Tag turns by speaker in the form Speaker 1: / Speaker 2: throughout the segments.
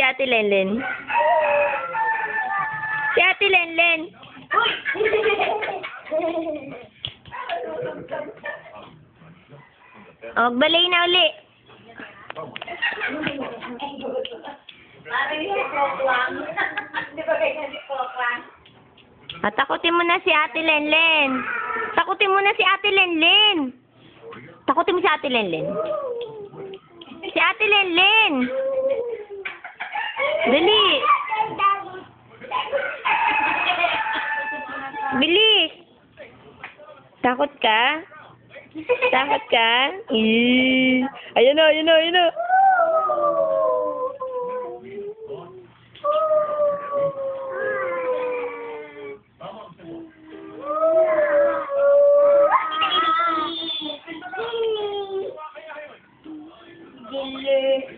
Speaker 1: Ate Lenlen. Si Ate Lenlen. O, magbalay na uli. Takutin mo na si Ate Lenlen. Takutin mo na si Ate Lenlen. Takutin mo si Ate Lenlen. Si Ate Lenlen. Dali. Bilis. Takot ka? Takot ka? Ayun na, ayun na, ayun na.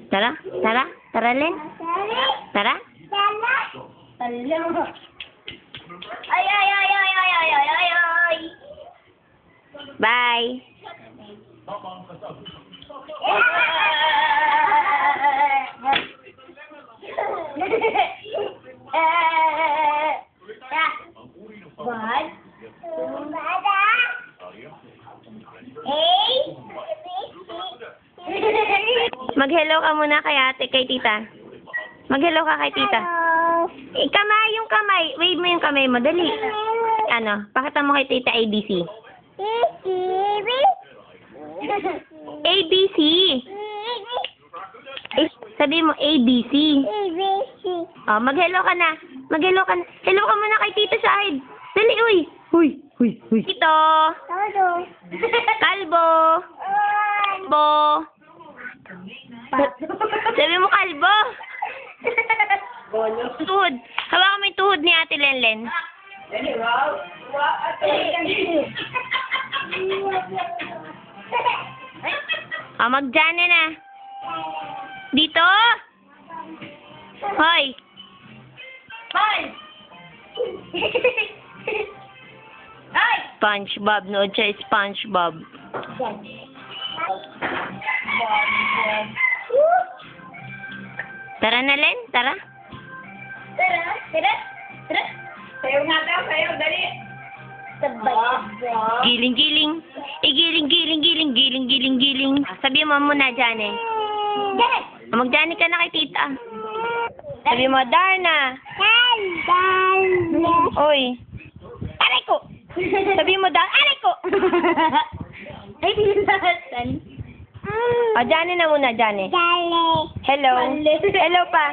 Speaker 1: Tara, tara, tara, Len. Tara.
Speaker 2: Ay, ay, ay, ay, ay, ay, ay, ay, ay.
Speaker 1: Bye.
Speaker 2: One.
Speaker 1: Mag-hello ka muna kay tita. Mag-hello ka kay tita. Kamay, yung kamay. Wave mo yung kamay mo. Dali. Ano? Pakita mo kay tita ABC. ABC. Sabi mo ABC. Oh, mag-hello ka na. Mag-hello ka na. Hello ka muna kay tita Shahid. Dali, uy. Huy, huy, huy. Tito. Kalbo. Kalbo. Sabi mo kalbo. Tuhod. Hawakan mo yung tuhod ni Ate Lenlen. Mag-Jana na. Dito? Hoy.
Speaker 2: Hoy! Hoy!
Speaker 1: SpongeBob. Nood siya SpongeBob. Tara na, Len. Tara.
Speaker 2: Tara, tara, tara. Sayo nga daw, sayo, dali. Sabay.
Speaker 1: Giling-giling. Giling-giling. Sabi mo muna, Jane. Mag-Jane ka na kay tita. Sabi mo, Darna. Oy. Aray ko. Sabi mo, aray ko.
Speaker 2: Ay, pinalasan.
Speaker 1: O, Jane na muna, Jane. Hello. Hello pa.